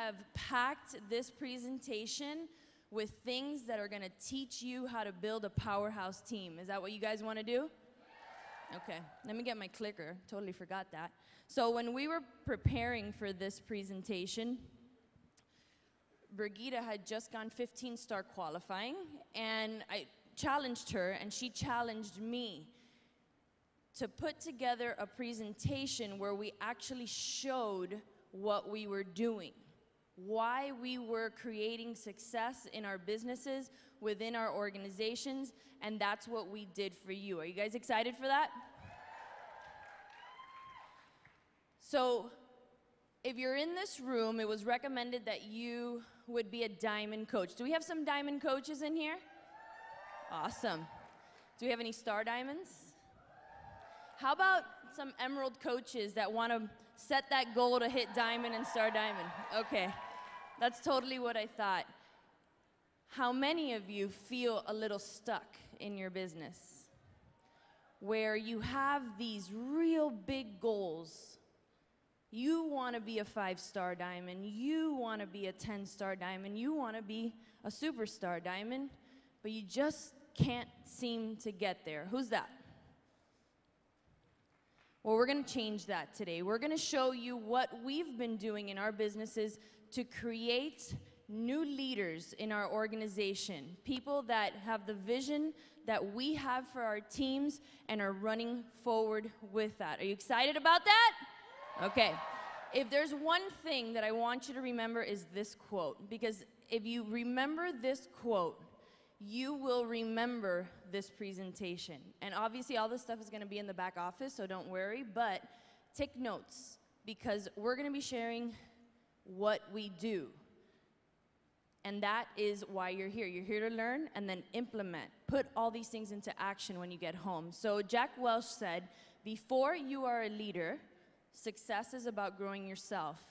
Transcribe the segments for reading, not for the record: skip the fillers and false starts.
have packed this presentation with things that are gonna teach you how to build a powerhouse team. Is that what you guys wanna do? Okay, let me get my clicker. Totally forgot that. So when we were preparing for this presentation, Brigitte had just gone 15-star qualifying, and I challenged her, and she challenged me to put together a presentation where we actually showed what we were doing, why we were creating success in our businesses, within our organizations, and that's what we did for you. Are you guys excited for that? So, if you're in this room, it was recommended that you would be a diamond coach. Do we have some diamond coaches in here? Awesome. Do we have any star diamonds? How about some emerald coaches that want to set that goal to hit diamond and star diamond? Okay, that's totally what I thought. How many of you feel a little stuck in your business where you have these real big goals? You want to be a 5-star diamond, you want to be a 10-star diamond, you want to be a superstar diamond, but you just can't seem to get there. Who's that? Well, we're going to change that today. We're going to show you what we've been doing in our businesses to create new leaders in our organization, people that have the vision that we have for our teams and are running forward with that. Are you excited about that? Okay. If there's one thing that I want you to remember is this quote, because if you remember this quote, you will remember this presentation. And obviously all this stuff is going to be in the back office, so don't worry, but take notes, because we're going to be sharing what we do. And that is why you're here. You're here to learn and then implement. Put all these things into action when you get home. So Jack Welch said, before you are a leader, success is about growing yourself.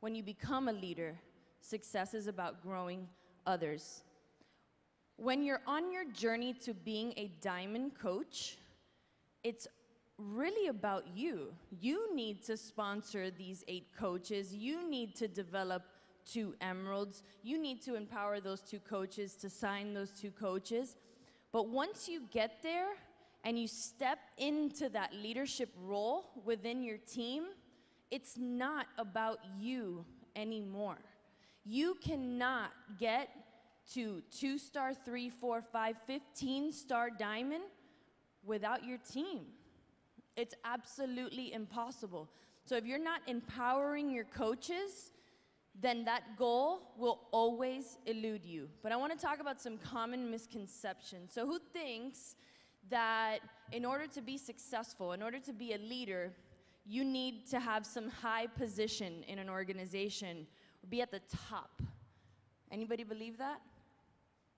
When you become a leader, success is about growing others. When you're on your journey to being a diamond coach, it's really about you. You need to sponsor these 8 coaches. You need to develop 2 emeralds. You need to empower those 2 coaches to sign those 2 coaches. But once you get there and you step into that leadership role within your team, it's not about you anymore. You cannot get to 2-star, 3, 4, 5, 15-star diamond without your team. It's absolutely impossible. So if you're not empowering your coaches, then that goal will always elude you. But I want to talk about some common misconceptions. So who thinks that in order to be successful, in order to be a leader, you need to have some high position in an organization, or be at the top? Anybody believe that?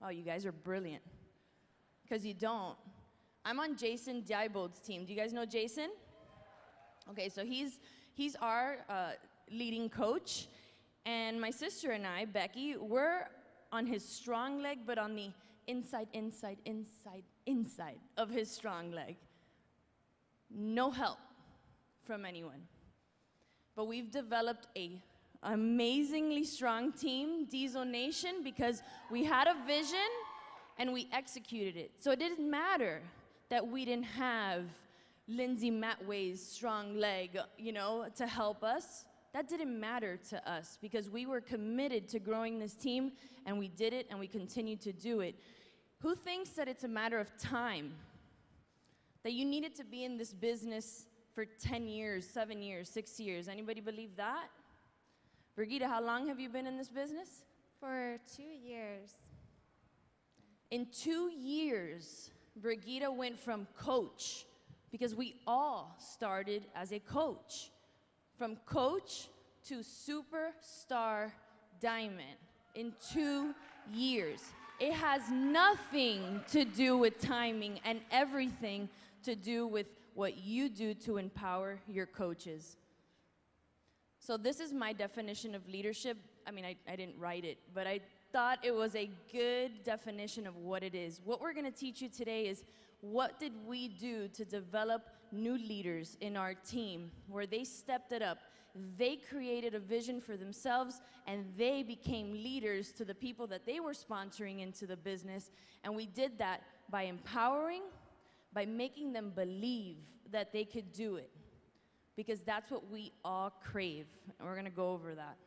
Oh, you guys are brilliant. Because you don't. I'm on Jason Diebold's team. Do you guys know Jason? Okay, so he's our leading coach. And my sister and I, Becky, we're on his strong leg, but on the inside of his strong leg. No help from anyone. But we've developed a amazingly strong team, Diesel Nation, because we had a vision and we executed it. So it didn't matter that we didn't have Lindsay Matway's strong leg, you know, to help us. That didn't matter to us because we were committed to growing this team, and we did it and we continue to do it. Who thinks that it's a matter of time? That you needed to be in this business for 10 years, 7 years, 6 years? Anybody believe that? Brigitte, how long have you been in this business? For 2 years. In 2 years, Brigitte went from coach, because we all started as a coach, from coach to superstar diamond in 2 years. It has nothing to do with timing and everything to do with what you do to empower your coaches. So this is my definition of leadership. I mean, I didn't write it, but I thought it was a good definition of what it is. What we're going to teach you today is, what did we do to develop new leaders in our team, where they stepped it up, they created a vision for themselves and they became leaders to the people that they were sponsoring into the business. And we did that by empowering, by making them believe that they could do it. Because that's what we all crave. And we're gonna go over that.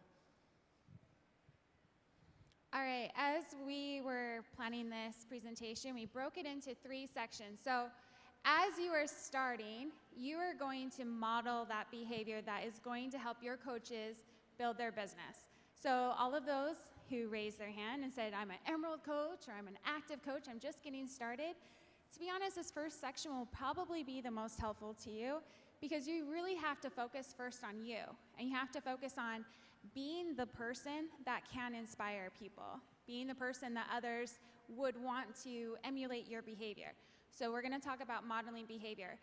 All right, as we were planning this presentation, we broke it into 3 sections. So as you are starting, you are going to model that behavior that is going to help your coaches build their business. So all of those who raised their hand and said, I'm an Emerald coach or I'm an active coach, I'm just getting started, to be honest, this first section will probably be the most helpful to you because you really have to focus first on you, and you have to focus on being the person that can inspire people, being the person that others would want to emulate your behavior. So we're gonna talk about modeling behavior.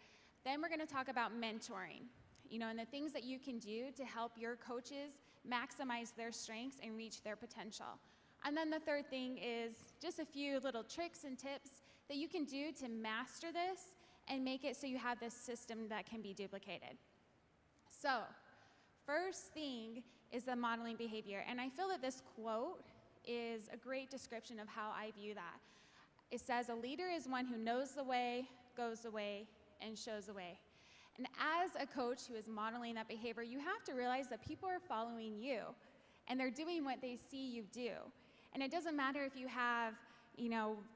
Then we're gonna talk about mentoring, and the things that you can do to help your coaches maximize their strengths and reach their potential. And then the third thing is just a few little tricks and tips that you can do to master this and make it so you have this system that can be duplicated. So, first thing is the modeling behavior. And I feel that this quote is a great description of how I view that. It says, a leader is one who knows the way, goes the way, and shows the way. And as a coach who is modeling that behavior, you have to realize that people are following you, and they're doing what they see you do. And it doesn't matter if you have,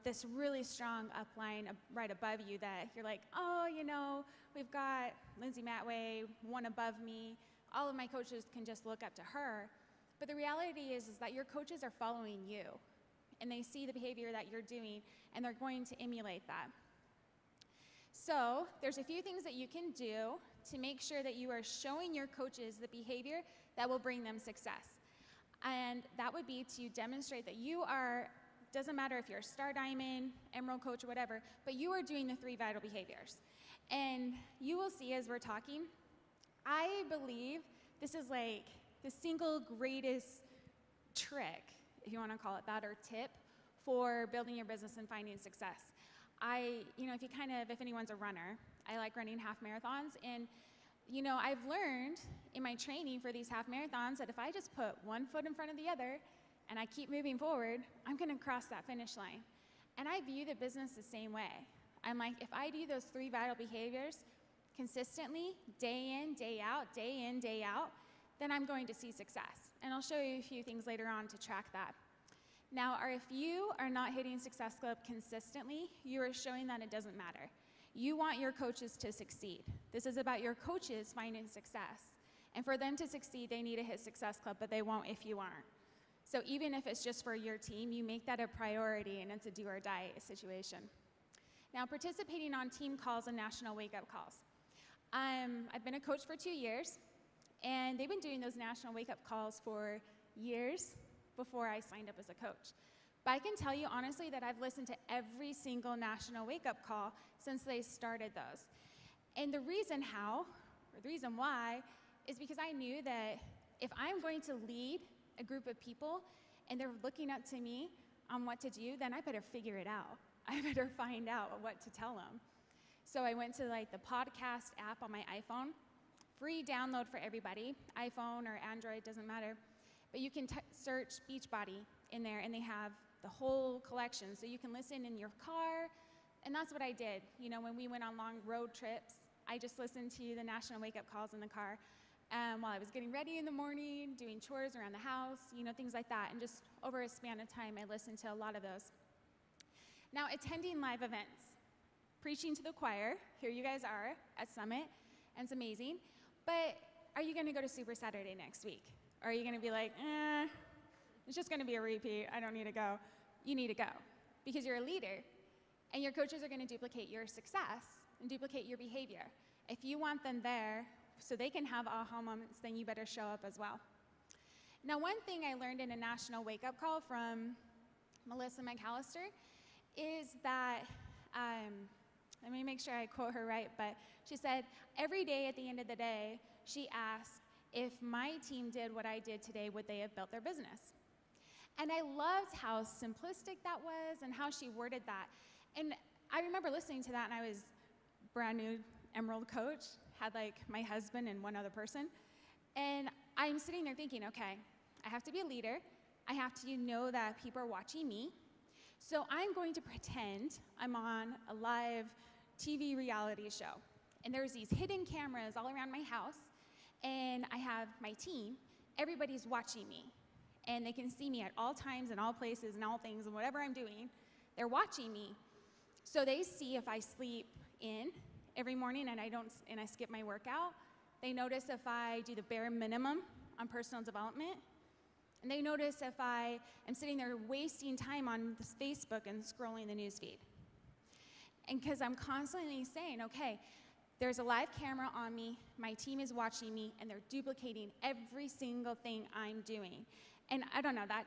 this really strong upline right above you that you're like, oh, we've got Lindsay Matway, one above me. All of my coaches can just look up to her. But the reality is that your coaches are following you, and they see the behavior that you're doing, and they're going to emulate that. So there's a few things that you can do to make sure that you are showing your coaches the behavior that will bring them success. And that would be to demonstrate that you are, doesn't matter if you're a star diamond, emerald coach, or whatever, but you are doing the 3 vital behaviors. And you will see as we're talking, I believe this is like the single greatest trick, if you want to call it that, or tip for building your business and finding success. If anyone's a runner, I like running half marathons, and I've learned in my training for these half marathons that if I just put one foot in front of the other and I keep moving forward, I'm gonna cross that finish line. And I view the business the same way. I'm like, if I do those 3 vital behaviors consistently, day in, day out, then I'm going to see success. And I'll show you a few things later on to track that. Now, if you are not hitting Success Club consistently, you are showing that it doesn't matter. You want your coaches to succeed. This is about your coaches finding success. And for them to succeed, they need to hit Success Club, but they won't if you aren't. So even if it's just for your team, you make that a priority, and it's a do or die situation. Now, participating on team calls and national wake-up calls. I've been a coach for 2 years, and they've been doing those national wake-up calls for years before I signed up as a coach. But I can tell you honestly that I've listened to every single national wake-up call since they started those. And the reason why, is because I knew that if I'm going to lead a group of people and they're looking up to me on what to do, then I better figure it out. I better find out what to tell them. So I went to the podcast app on my iPhone, free download for everybody, iPhone or Android, doesn't matter. But you can search Beachbody in there, and they have the whole collection. So you can listen in your car, and that's what I did. When we went on long road trips, I just listened to the national wake-up calls in the car while I was getting ready in the morning, doing chores around the house, things like that. And just over a span of time, I listened to a lot of those. Now, attending live events, preaching to the choir, here you guys are at Summit, and it's amazing. But are you going to go to Super Saturday next week? Or are you going to be like, it's just going to be a repeat, I don't need to go? You need to go, because you're a leader, and your coaches are going to duplicate your success and duplicate your behavior. If you want them there so they can have aha moments, then you better show up as well. Now, one thing I learned in a national wake-up call from Melissa McAllister is that, let me make sure I quote her right, but she said, every day at the end of the day, she asked, if my team did what I did today, would they have built their business? And I loved how simplistic that was and how she worded that. And I remember listening to that, and I was brand new Emerald coach, had my husband and one other person. And I'm sitting there thinking, okay, I have to be a leader. I have to know that people are watching me. So I'm going to pretend I'm on a live TV reality show. And there's these hidden cameras all around my house. And I have my team. Everybody's watching me. And they can see me at all times and all places and all things and whatever I'm doing. They're watching me. So they see if I sleep in every morning and I skip my workout. They notice if I do the bare minimum on personal development. And they notice if I am sitting there wasting time on this Facebook and scrolling the newsfeed. And because I'm constantly saying, okay, there's a live camera on me, my team is watching me, and they're duplicating every single thing I'm doing. And I don't know, that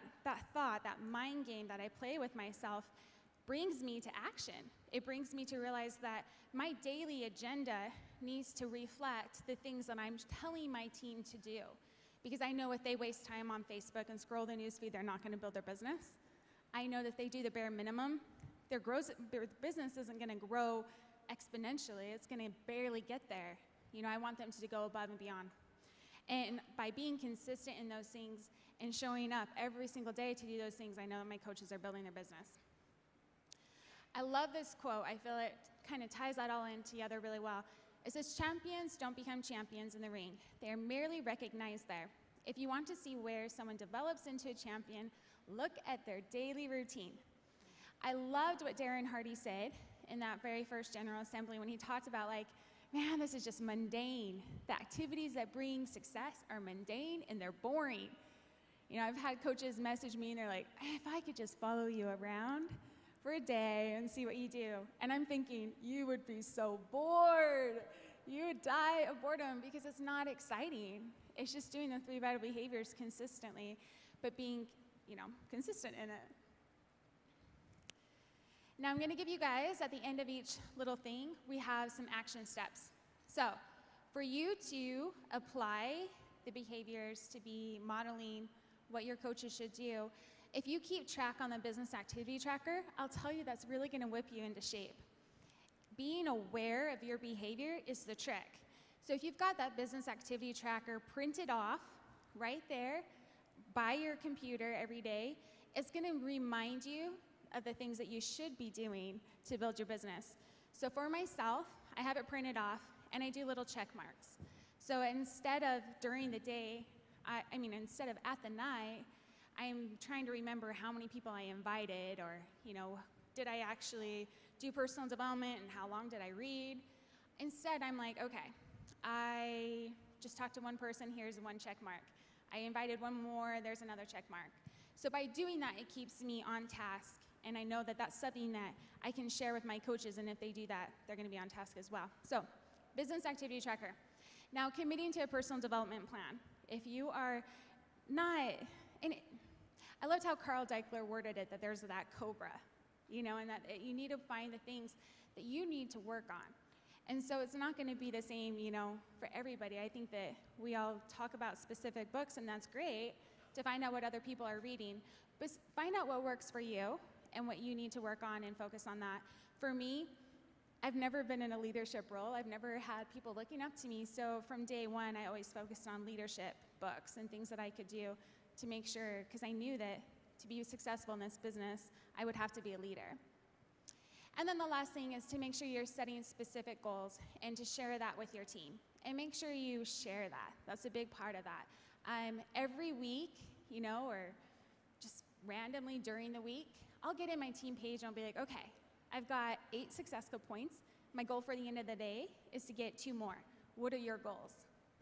thought, that mind game that I play with myself brings me to action. It brings me to realize that my daily agenda needs to reflect the things that I'm telling my team to do. Because I know if they waste time on Facebook and scroll the newsfeed, they're not going to build their business. I know that if they do the bare minimum, their business isn't going to grow exponentially. It's going to barely get there. I want them to go above and beyond. And by being consistent in those things and showing up every single day to do those things, I know that my coaches are building their business. I love this quote. I feel it kind of ties that all in together really well. It says, champions don't become champions in the ring. They are merely recognized there. If you want to see where someone develops into a champion, look at their daily routine. I loved what Darren Hardy said in that very first General Assembly when he talked about, like, man, this is just mundane. The activities that bring success are mundane and they're boring. I've had coaches message me and they're like, if I could just follow you around for a day and see what you do. And I'm thinking, you would be so bored. You would die of boredom because it's not exciting. It's just doing the 3 vital behaviors consistently, but being, consistent in it. Now I'm going to give you guys, at the end of each little thing, we have some action steps. So for you to apply the behaviors to be modeling what your coaches should do, if you keep track on the business activity tracker, I'll tell you that's really going to whip you into shape. Being aware of your behavior is the trick. So if you've got that business activity tracker printed off right there by your computer every day, it's going to remind you of the things that you should be doing to build your business. So for myself, I have it printed off and I do little check marks. So instead of during the day, instead of at the night, I'm trying to remember how many people I invited, or, did I actually do personal development and how long did I read? Instead, I'm like, okay, I just talked to one person, here's one check mark. I invited one more, there's another check mark. So by doing that, it keeps me on task, and I know that that's something that I can share with my coaches, and if they do that, they're going to be on task as well. So, business activity tracker. Now, committing to a personal development plan. If you are not, I loved how Carl Deichler worded it, that there's that cobra, and that you need to find the things that you need to work on. And so it's not going to be the same, for everybody. I think that we all talk about specific books, and that's great to find out what other people are reading, but find out what works for you and what you need to work on and focus on that. For me, I've never been in a leadership role. I've never had people looking up to me. So from day one, I always focused on leadership books and things that I could do to make sure, because I knew that to be successful in this business, I would have to be a leader. And then the last thing is to make sure you're setting specific goals and to share that with your team. And make sure you share that. That's a big part of that. Every week, or just randomly during the week, I'll get in my team page and I'll be like, okay, I've got 8 success points. My goal for the end of the day is to get 2 more. What are your goals?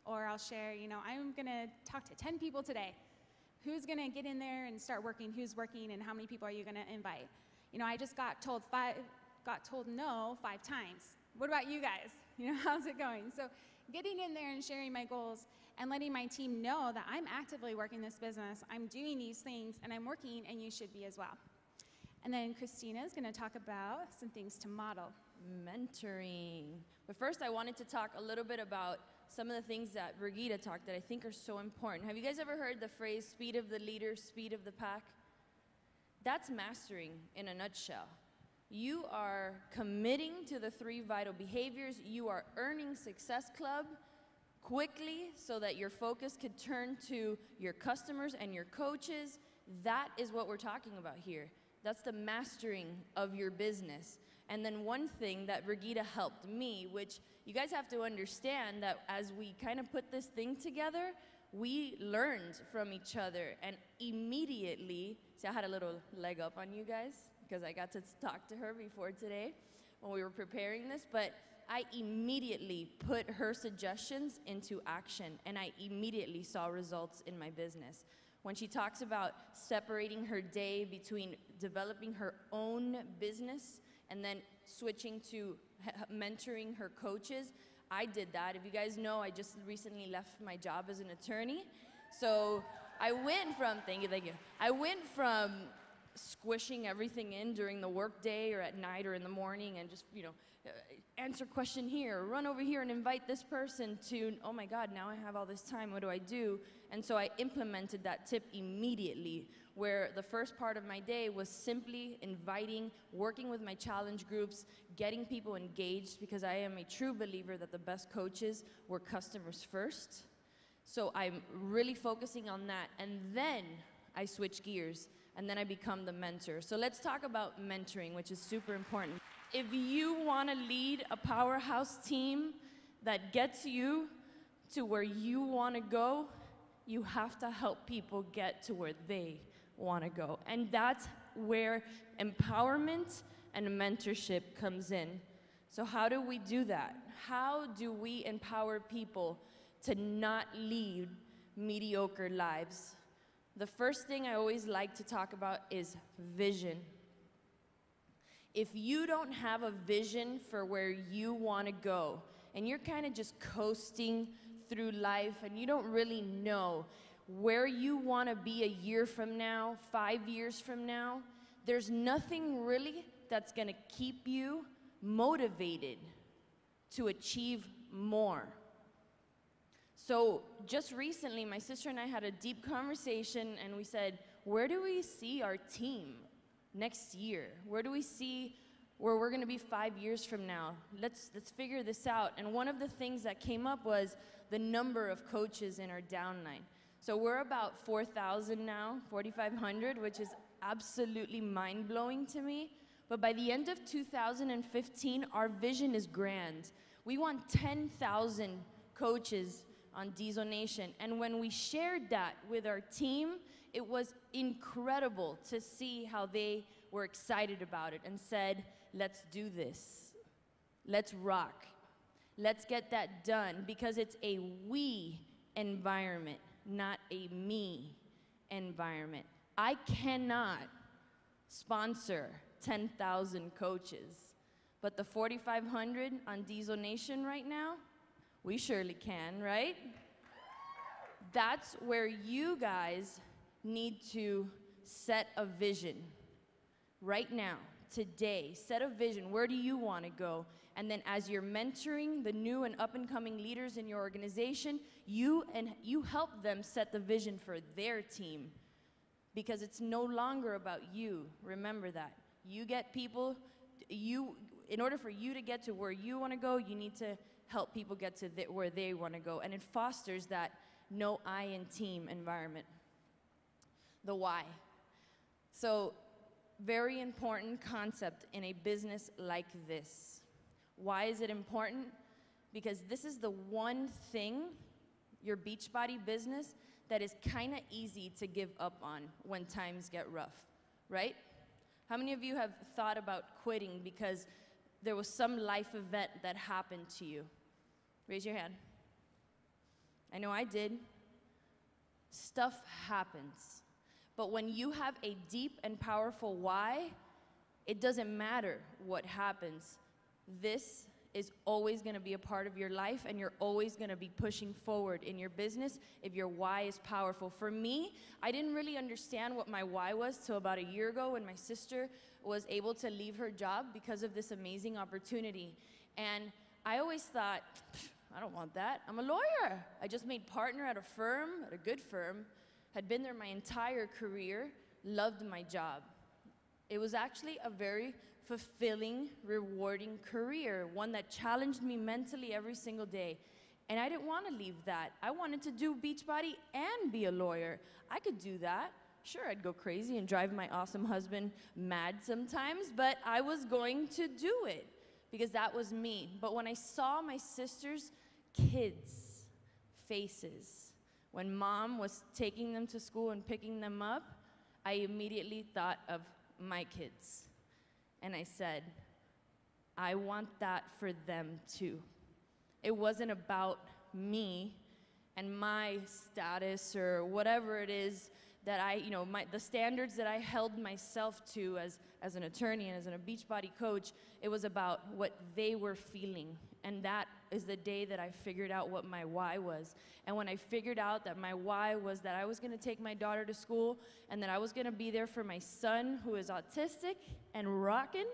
Or I'll share, I'm going to talk to 10 people today. Who's going to get in there and start working? Who's working, and how many people are you going to invite? I just got told no 5 times. What about you guys? How's it going? So getting in there and sharing my goals and letting my team know that I'm actively working this business, I'm doing these things, and I'm working, and you should be as well. And then Christina is going to talk about some things to model. Mentoring. But first, I wanted to talk a little bit about some of the things that Brigitte talked that I think are so important. Have you guys ever heard the phrase, speed of the leader, speed of the pack? That's mastering in a nutshell. You are committing to the 3 vital behaviors. You are earning Success Club quickly so that your focus could turn to your customers and your coaches. That is what we're talking about here. That's the mastering of your business. And then one thing that Brigitte helped me, which you guys have to understand that as we kind of put this thing together, we learned from each other, and immediately, see, I had a little leg up on you guys because I got to talk to her before today when we were preparing this, but I immediately put her suggestions into action, and I immediately saw results in my business. When she talks about separating her day between developing her own business and then switching to mentoring her coaches, I did that. If you guys know, I just recently left my job as an attorney. So I went from, thank you. I went from squishing everything in during the workday or at night or in the morning and just, answer question here, run over here and invite this person to, oh my God, now I have all this time, what do I do? And so I implemented that tip immediately, where the first part of my day was simply inviting, working with my challenge groups, getting people engaged, because I am a true believer that the best coaches were customers first. So I'm really focusing on that. And then I switch gears, and then I become the mentor. So let's talk about mentoring, which is super important. If you want to lead a powerhouse team that gets you to where you want to go, you have to help people get to where they want to go. And that's where empowerment and mentorship comes in. So how do we do that? How do we empower people to not lead mediocre lives? The first thing I always like to talk about is vision. If you don't have a vision for where you want to go, and you're kind of just coasting through life and you don't really know where you want to be a year from now, 5 years from now, there's nothing really that's going to keep you motivated to achieve more. So just recently, my sister and I had a deep conversation, and we said, where do we see our team next year? Where do we see where we're going to be 5 years from now? Let's figure this out. And one of the things that came up was the number of coaches in our downline. So we're about 4,000 now, 4,500, which is absolutely mind-blowing to me. But by the end of 2015, our vision is grand. We want 10,000 coaches on Diesel Nation. And when we shared that with our team, it was incredible to see how they were excited about it and said, let's do this. Let's rock. Let's get that done, because it's a we environment, not a me environment. I cannot sponsor 10,000 coaches, but the 4,500 on Diesel Nation right now, we surely can, right? That's where you guys need to set a vision right now, today. Set a vision. Where do you want to go? And then as you're mentoring the new and up-and-coming leaders in your organization, you help them set the vision for their team, because it's no longer about you. Remember that. You get people, in order for you to get to where you want to go, you need to help people get to where they want to go. And it fosters that no I in team environment. The why. So, very important concept in a business like this. Why is it important? Because this is the one thing, your Beachbody business, that is kind of easy to give up on when times get rough, right? How many of you have thought about quitting because there was some life event that happened to you? Raise your hand. I know I did. Stuff happens. But when you have a deep and powerful why, it doesn't matter what happens. This is always going to be a part of your life, and you're always going to be pushing forward in your business if your why is powerful. For me, I didn't really understand what my why was till about a year ago, when my sister was able to leave her job because of this amazing opportunity. And I always thought, I don't want that. I'm a lawyer. I just made partner at a firm, at a good firm, had been there my entire career, loved my job. It was actually a very fulfilling, rewarding career, one that challenged me mentally every single day. And I didn't want to leave that. I wanted to do Beachbody and be a lawyer. I could do that. Sure, I'd go crazy and drive my awesome husband mad sometimes, but I was going to do it because that was me. But when I saw my sister's kids' faces, when mom was taking them to school and picking them up, I immediately thought of my kids. And I said, I want that for them too. It wasn't about me and my status or whatever it is that the standards that I held myself to as an attorney and as a Beachbody coach. It was about what they were feeling. And that is the day that I figured out what my why was. And when I figured out that my why was that I was gonna take my daughter to school and that I was gonna be there for my son who is autistic and rockin',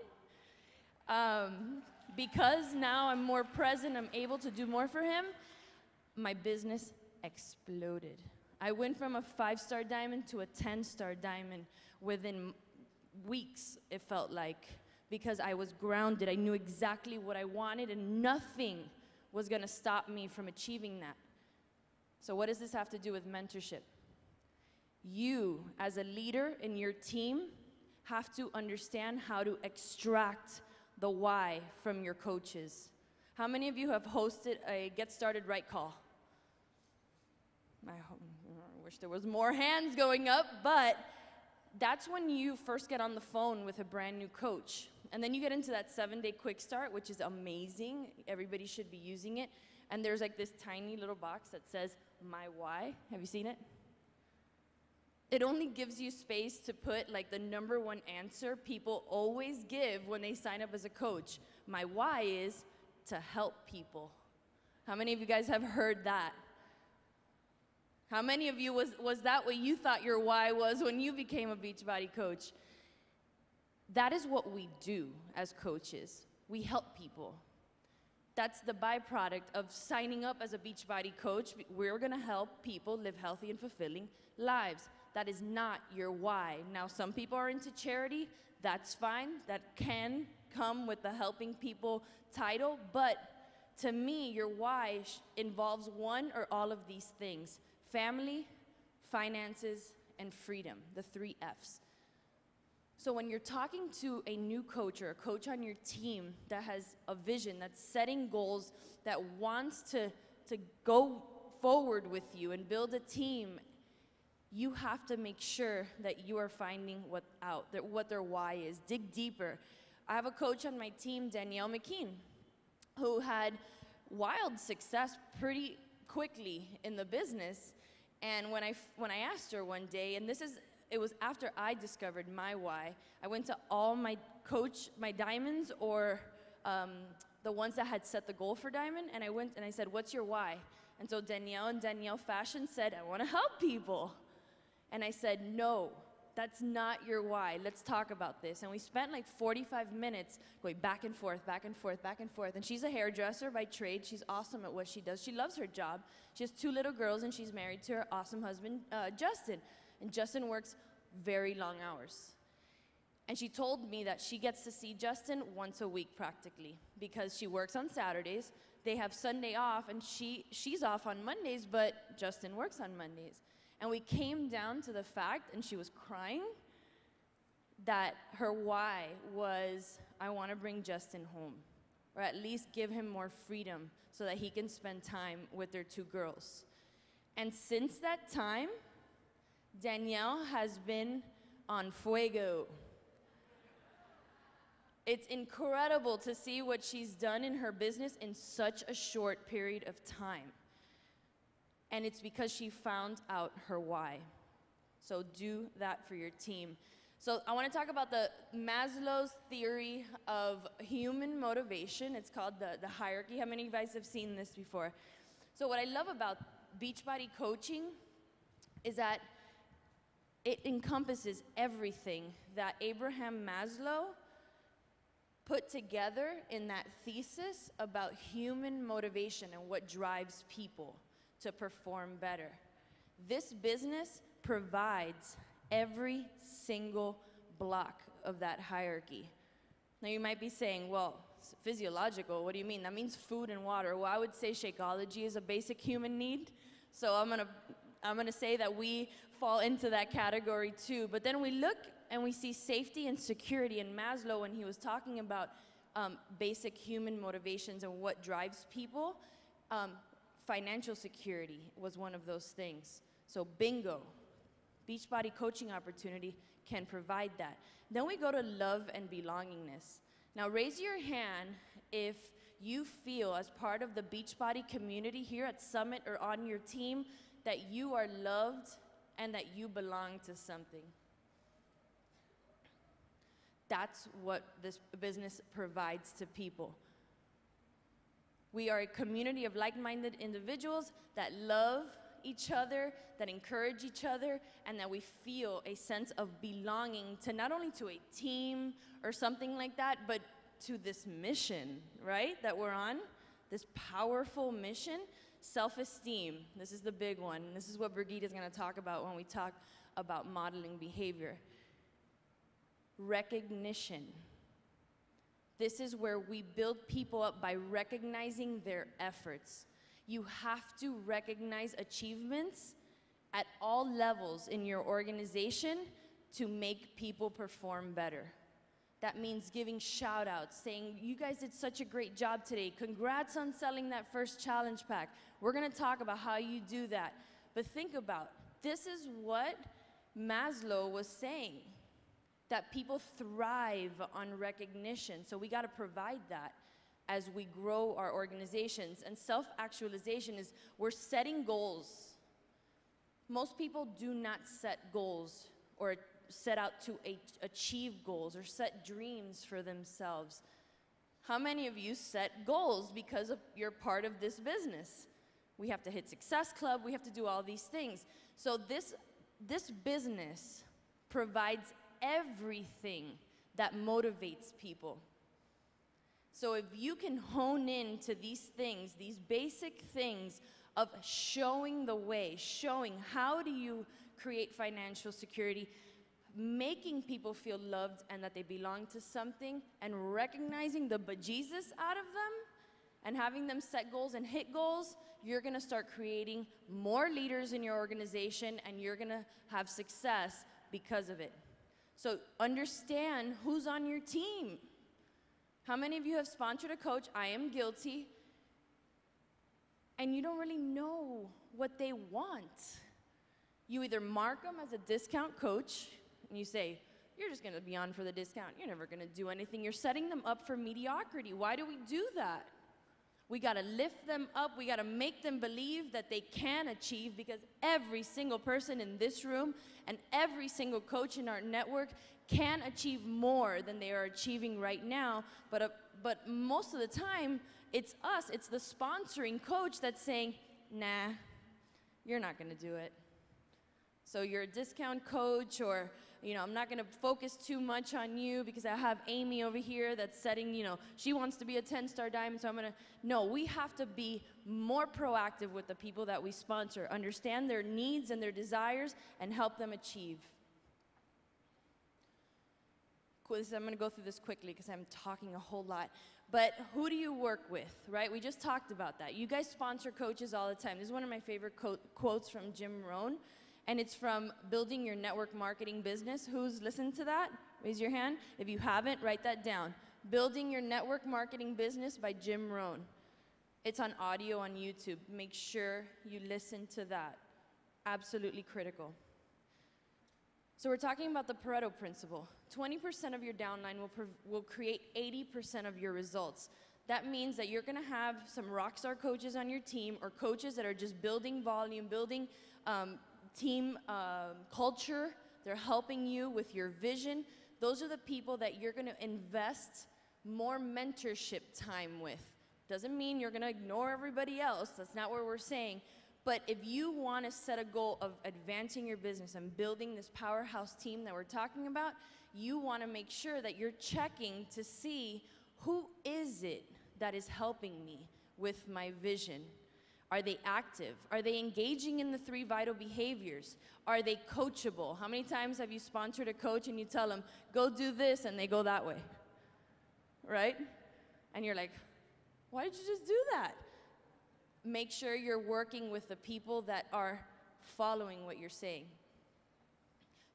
because now I'm more present, I'm able to do more for him, my business exploded. I went from a 5-star diamond to a 10-star diamond within weeks, it felt like, because I was grounded. I knew exactly what I wanted, and nothing was gonna stop me from achieving that. So what does this have to do with mentorship? You, as a leader in your team, have to understand how to extract the why from your coaches. How many of you have hosted a Get Started Right call? I wish there was more hands going up, but that's when you first get on the phone with a brand new coach. And then you get into that 7-day quick start, which is amazing. Everybody should be using it. And there's like this tiny little box that says, my why. Have you seen it? It only gives you space to put like the #1 answer people always give when they sign up as a coach. My why is to help people. How many of you guys have heard that? How many of you, was that what you thought your why was when you became a Beachbody coach? That is what we do as coaches. We help people. That's the byproduct of signing up as a Beachbody coach. We're gonna help people live healthy and fulfilling lives. That is not your why. Now, some people are into charity. That's fine. That can come with the helping people title. But to me, your why involves one or all of these things: family, finances, and freedom, the 3 F's. So when you're talking to a new coach or a coach on your team that has a vision, that's setting goals, that wants to go forward with you and build a team, you have to make sure that you are finding what their why is. Dig deeper. I have a coach on my team, Danielle McKean, who had wild success pretty quickly in the business. And when I asked her one day, and it was after I discovered my why, I went to all my diamonds, or the ones that had set the goal for diamond, and I went and I said, what's your why? And so Danielle in Danielle fashion said, I want to help people. And I said, no, that's not your why. Let's talk about this. And we spent like 45 minutes going back and forth, back and forth, back and forth. And she's a hairdresser by trade. She's awesome at what she does. She loves her job. She has 2 little girls, and she's married to her awesome husband, Justin. And Justin works very long hours. And she told me that she gets to see Justin once a week practically, because she works on Saturdays. They have Sunday off, and she's off on Mondays, but Justin works on Mondays. And we came down to the fact, and she was crying, that her why was, I want to bring Justin home, or at least give him more freedom so that he can spend time with their 2 girls. And since that time, Danielle has been on fuego. It's incredible to see what she's done in her business in such a short period of time. And it's because she found out her why. So do that for your team. So I want to talk about the Maslow's theory of human motivation. It's called the hierarchy. How many of you guys have seen this before? So what I love about Beachbody coaching is that it encompasses everything that Abraham Maslow put together in that thesis about human motivation and what drives people to perform better. This business provides every single block of that hierarchy. Now you might be saying, well, physiological, what do you mean? That means food and water. Well, I would say Shakeology is a basic human need. So I'm gonna say that we fall into that category too. But then we look and we see safety and security. And Maslow, when he was talking about basic human motivations and what drives people, financial security was one of those things. So bingo, Beachbody coaching opportunity can provide that. Then we go to love and belongingness. Now raise your hand if you feel, as part of the Beachbody community here at Summit or on your team, that you are loved and that you belong to something. That's what this business provides to people. We are a community of like-minded individuals that love each other, that encourage each other, and that we feel a sense of belonging to not only to a team or something like that, but to this mission, right, that we're on, this powerful mission. Self-esteem, this is the big one. This is what Brigitte is going to talk about when we talk about modeling behavior. Recognition. This is where we build people up by recognizing their efforts. You have to recognize achievements at all levels in your organization to make people perform better. That means giving shout outs, saying, you guys did such a great job today. Congrats on selling that first challenge pack. We're gonna talk about how you do that. But think about, this is what Maslow was saying, that people thrive on recognition. So we gotta provide that as we grow our organizations. And self-actualization is, we're setting goals. Most people do not set goals or set out to achieve goals or set dreams for themselves. How many of you set goals because you're part of this business? We have to hit Success Club, we have to do all these things. So this business provides everything that motivates people. So if you can hone in to these things, these basic things of showing the way, showing how do you create financial security, making people feel loved and that they belong to something, and recognizing the bejesus out of them, and having them set goals and hit goals, you're gonna start creating more leaders in your organization, and you're gonna have success because of it. So understand who's on your team. How many of you have sponsored a coach? I am guilty. And you don't really know what they want. You either mark them as a discount coach, and you say, you're just gonna be on for the discount. You're never gonna do anything. You're setting them up for mediocrity. Why do we do that? We gotta lift them up. We gotta make them believe that they can achieve, because every single person in this room and every single coach in our network can achieve more than they are achieving right now. But most of the time, it's us, it's the sponsoring coach that's saying, nah, you're not gonna do it. So you're a discount coach, or I'm not gonna focus too much on you because I have Amy over here that's setting, she wants to be a 10-star diamond, so no, we have to be more proactive with the people that we sponsor, understand their needs and their desires, and help them achieve. Cool, I'm gonna go through this quickly because I'm talking a whole lot. But who do you work with, right? We just talked about that. You guys sponsor coaches all the time. This is one of my favorite quotes from Jim Rohn. And it's from Building Your Network Marketing Business. Who's listened to that? Raise your hand. If you haven't, write that down. Building Your Network Marketing Business by Jim Rohn. It's on audio on YouTube. Make sure you listen to that. Absolutely critical. So we're talking about the Pareto principle. 20% of your downline will create 80% of your results. That means that you're gonna have some rockstar coaches on your team, or coaches that are just building volume, building team culture. They're helping you with your vision. Those are the people that you're gonna invest more mentorship time with. Doesn't mean you're gonna ignore everybody else. That's not what we're saying. But if you wanna set a goal of advancing your business and building this powerhouse team that we're talking about, you wanna make sure that you're checking to see, who is it that is helping me with my vision? Are they active? Are they engaging in the 3 vital behaviors? Are they coachable? How many times have you sponsored a coach and you tell them, go do this, and they go that way, right? And you're like, why did you just do that? Make sure you're working with the people that are following what you're saying.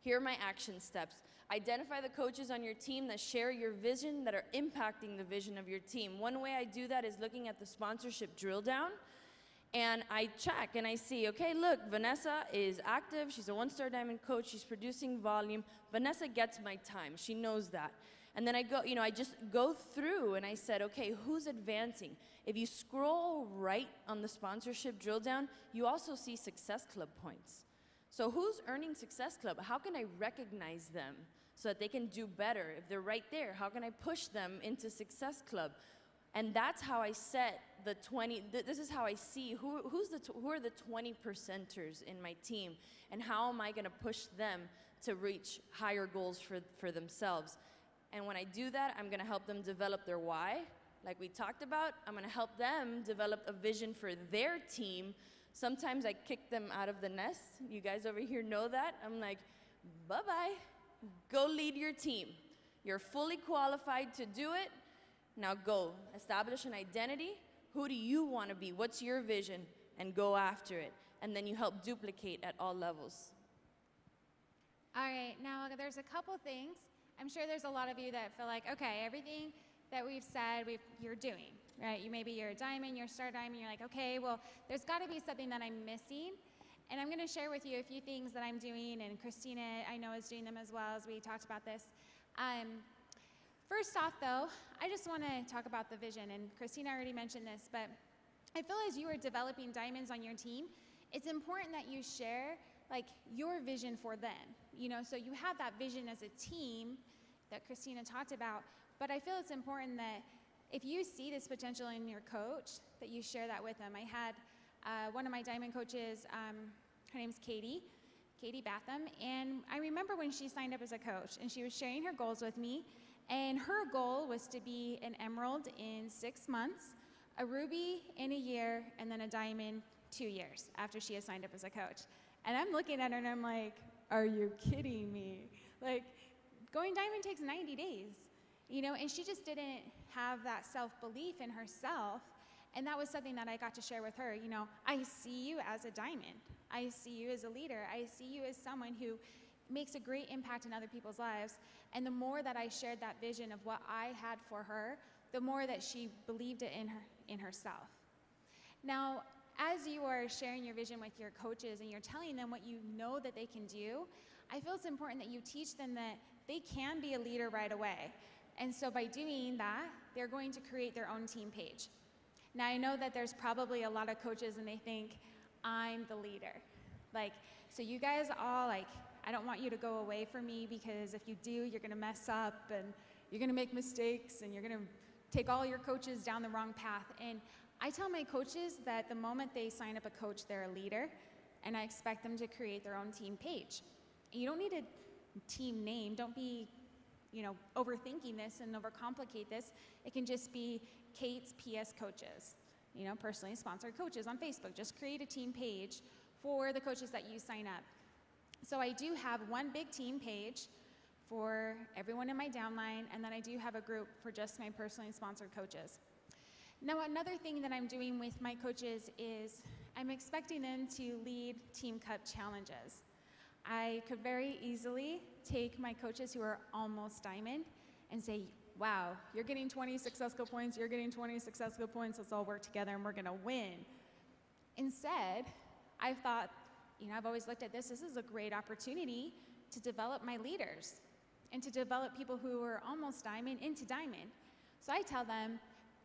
Here are my action steps. Identify the coaches on your team that share your vision, that are impacting the vision of your team. One way I do that is looking at the sponsorship drill down, and I check and I see, okay, look, Vanessa is active. She's a one-star diamond coach. She's producing volume. Vanessa gets my time. She knows that. And then I go, I just go through and I said, okay, who's advancing? If you scroll right on the sponsorship drill down, you also see Success Club points. So who's earning Success Club? How can I recognize them so that they can do better? If they're right there, how can I push them into Success Club? And that's how I set the 20, this is how I see who are the 20 percenters in my team, and how am I gonna push them to reach higher goals for themselves. And when I do that, I'm gonna help them develop their why, like we talked about. I'm gonna help them develop a vision for their team. Sometimes I kick them out of the nest. You guys over here know that. I'm like, bye-bye, go lead your team. You're fully qualified to do it. Now go, establish an identity. Who do you wanna be? What's your vision? And go after it. And then you help duplicate at all levels. All right, now there's a couple things. I'm sure there's a lot of you that feel like, okay, everything that we've said, you're doing, right? Maybe you're a diamond, you're a star diamond, you're like, okay, well, there's gotta be something that I'm missing. And I'm gonna share with you a few things that I'm doing, and Christina, I know, is doing them as well, as we talked about this. First off, though, I just wanna talk about the vision, and Christina already mentioned this, but I feel as you are developing diamonds on your team, it's important that you share like your vision for them, so you have that vision as a team that Christina talked about, but I feel it's important that if you see this potential in your coach, that you share that with them. I had one of my diamond coaches, her name's Katie Batham, and I remember when she signed up as a coach, and she was sharing her goals with me, and her goal was to be an emerald in 6 months, a ruby in a year, and then a diamond 2 years after she had signed up as a coach. And I'm looking at her and I'm like, are you kidding me? Like, going diamond takes 90 days, and she just didn't have that self-belief in herself. And that was something that I got to share with her. I see you as a diamond. I see you as a leader. I see you as someone who makes a great impact in other people's lives. And the more that I shared that vision of what I had for her, the more that she believed it in herself. Now, as you are sharing your vision with your coaches and you're telling them what you know that they can do, I feel it's important that you teach them that they can be a leader right away. And so by doing that, they're going to create their own team page. Now, I know that there's probably a lot of coaches and they think, I'm the leader. So you guys all, I don't want you to go away from me, because if you do, you're gonna mess up and you're gonna make mistakes and you're gonna take all your coaches down the wrong path. And I tell my coaches that the moment they sign up a coach, they're a leader, and I expect them to create their own team page. You don't need a team name. Don't be, overthinking this and overcomplicate this. It can just be Kate's PS Coaches, personally sponsored coaches on Facebook. Just create a team page for the coaches that you sign up. So I do have one big team page for everyone in my downline, and then I do have a group for just my personally sponsored coaches. Now, another thing that I'm doing with my coaches is I'm expecting them to lead Team Cup challenges. I could very easily take my coaches who are almost diamond and say, wow, you're getting 20 successful points, you're getting 20 successful points, let's all work together and we're gonna win. Instead, I've thought, I've always looked at this is a great opportunity to develop my leaders and to develop people who are almost diamond into diamond. So I tell them,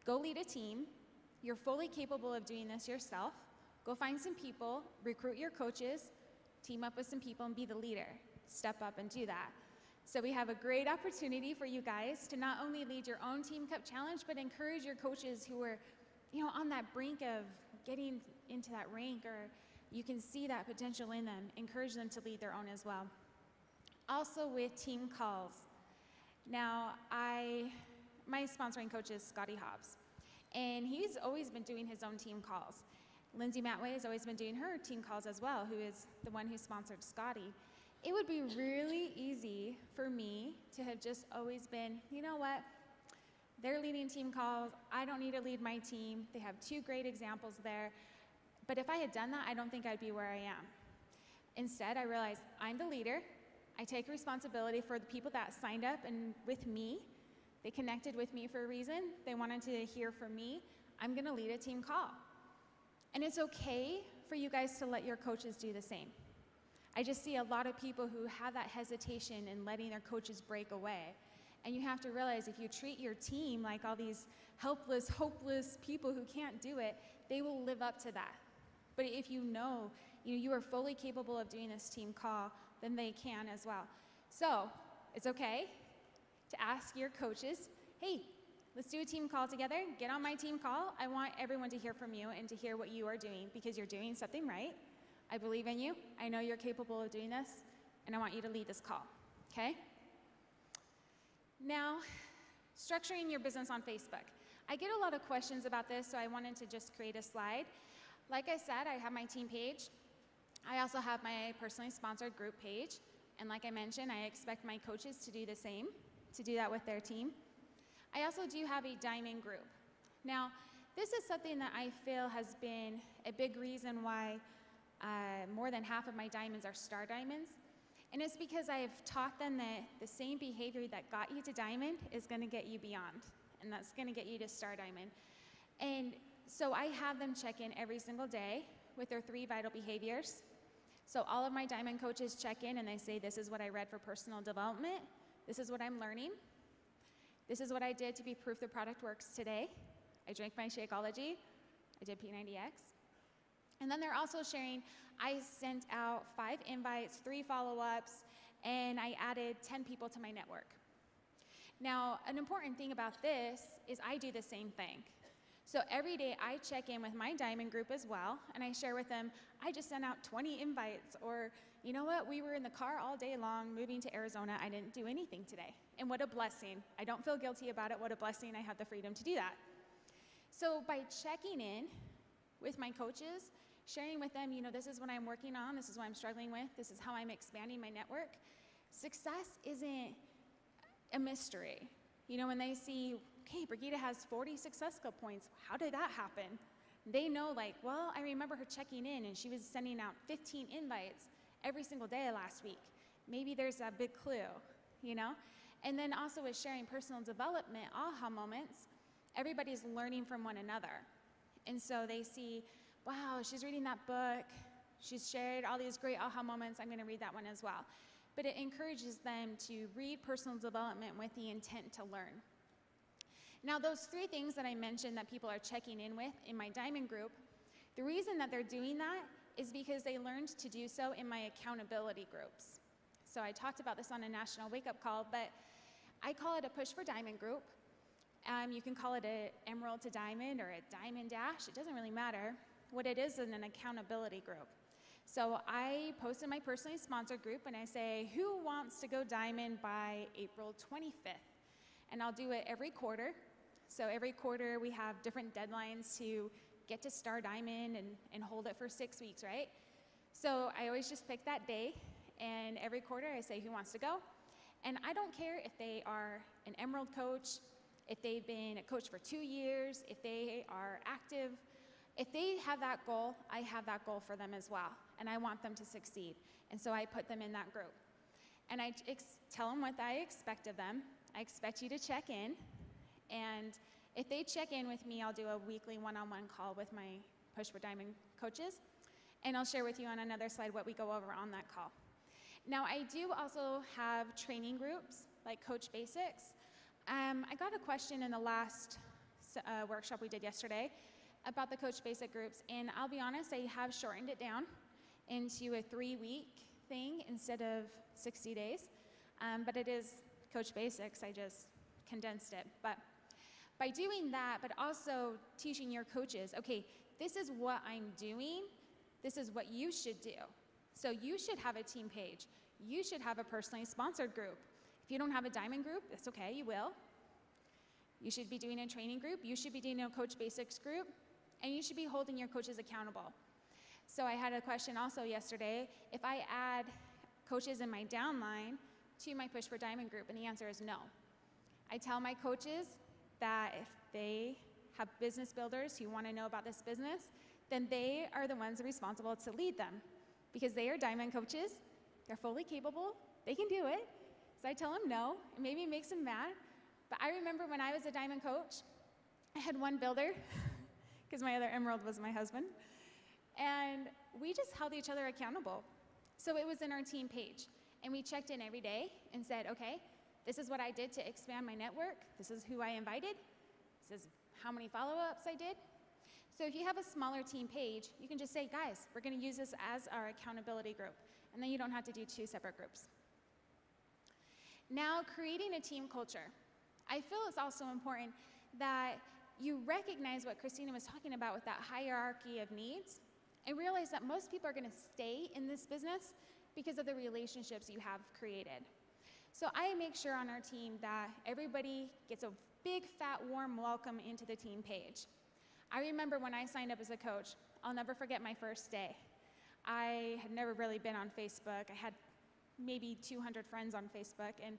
go lead a team. You're fully capable of doing this yourself. Go find some people, recruit your coaches, team up with some people, and be the leader. Step up and do that. So we have a great opportunity for you guys to not only lead your own Team Cup challenge, but encourage your coaches who are, on that brink of getting into that rank, or you can see that potential in them. Encourage them to lead their own as well. Also with team calls. Now, my sponsoring coach is Scotty Hobbs, and he's always been doing his own team calls. Lindsay Matway has always been doing her team calls as well, who is the one who sponsored Scotty. It would be really easy for me to have just always been, They're leading team calls. I don't need to lead my team. They have 2 great examples there. But if I had done that, I don't think I'd be where I am. Instead, I realized I'm the leader. I take responsibility for the people that signed up and with me. They connected with me for a reason. They wanted to hear from me. I'm going to lead a team call. And it's okay for you guys to let your coaches do the same. I just see a lot of people who have that hesitation in letting their coaches break away. And you have to realize if you treat your team like all these helpless, hopeless people who can't do it, they will live up to that. But if you know you are fully capable of doing this team call, then they can as well. So it's okay to ask your coaches, hey, let's do a team call together. Get on my team call. I want everyone to hear from you and to hear what you are doing because you're doing something right. I believe in you. I know you're capable of doing this, and I want you to lead this call, okay? Now, structuring your business on Facebook. I get a lot of questions about this, so I wanted to just create a slide. Like I said, I have my team page. I also have my personally sponsored group page. And like I mentioned, I expect my coaches to do the same, to do that with their team. I also do have a diamond group. Now, this is something that I feel has been a big reason why more than half of my diamonds are star diamonds. And it's because I have taught them that the same behavior that got you to diamond is going to get you beyond. And that's going to get you to star diamond. And so I have them check in every single day with their 3 vital behaviors. So all of my diamond coaches check in and they say, this is what I read for personal development. This is what I'm learning. This is what I did to be proof the product works today. I drank my Shakeology. I did P90X. And then they're also sharing, I sent out 5 invites, 3 follow-ups, and I added 10 people to my network. Now, an important thing about this is I do the same thing. So every day I check in with my diamond group as well, and I share with them, I just sent out 20 invites, or you know what, we were in the car all day long moving to Arizona, I didn't do anything today. And what a blessing. I don't feel guilty about it, what a blessing I have the freedom to do that. So by checking in with my coaches, sharing with them, this is what I'm working on, this is what I'm struggling with, this is how I'm expanding my network, success isn't a mystery. When they see, okay, Brigitte has 40 success club points, how did that happen? They know well, I remember her checking in and she was sending out 15 invites every single day last week. Maybe there's a big clue, And then also with sharing personal development, aha moments, everybody's learning from one another. And so they see, wow, she's reading that book, she's shared all these great aha moments, I'm gonna read that one as well. But it encourages them to read personal development with the intent to learn. Now, those 3 things that I mentioned that people are checking in with in my diamond group, the reason that they're doing that is because they learned to do so in my accountability groups. So I talked about this on a national wake-up call, but I call it a push for diamond group. You can call it an emerald to diamond or a diamond dash, it doesn't really matter. What it is an accountability group. So I post in my personally sponsored group and I say, who wants to go diamond by April 25th? And I'll do it every quarter. So every quarter we have different deadlines to get to star diamond and hold it for 6 weeks, right? So I always just pick that day, and every quarter I say, who wants to go? And I don't care if they are an emerald coach, if they've been a coach for 2 years, if they are active. If they have that goal, I have that goal for them as well, and I want them to succeed. And so I put them in that group. And I tell them what I expect of them. I expect you to check in, and if they check in with me, I'll do a weekly one-on-one call with my Push for Diamond coaches, and I'll share with you on another slide what we go over on that call. Now, I do also have training groups, like Coach Basics. I got a question in the last workshop we did yesterday about the Coach Basic groups, and I'll be honest, I have shortened it down into a 3-week thing instead of 60 days, but it is Coach Basics, I just condensed it. But by doing that, but also teaching your coaches, okay, this is what I'm doing, this is what you should do. So you should have a team page. You should have a personally sponsored group. If you don't have a diamond group, that's okay, you will. You should be doing a training group, you should be doing a Coach Basics group, and you should be holding your coaches accountable. So I had a question also yesterday, if I add coaches in my downline to my Push for Diamond group, and the answer is no. I tell my coaches, that if they have business builders who want to know about this business, then they are the ones responsible to lead them because they are diamond coaches. They're fully capable. They can do it. So I tell them no, and maybe it makes them mad. But I remember when I was a diamond coach, I had one builder because my other emerald was my husband. And we just held each other accountable. So it was in our team page. And we checked in every day and said, okay, this is what I did to expand my network. This is who I invited. This is how many follow-ups I did. So if you have a smaller team page, you can just say, guys, we're going to use this as our accountability group. And then you don't have to do 2 separate groups. Now, creating a team culture. I feel it's also important that you recognize what Christina was talking about with that hierarchy of needs and realize that most people are going to stay in this business because of the relationships you have created. So I make sure on our team that everybody gets a big, fat, warm welcome into the team page. I remember when I signed up as a coach, I'll never forget my first day. I had never really been on Facebook. I had maybe 200 friends on Facebook. And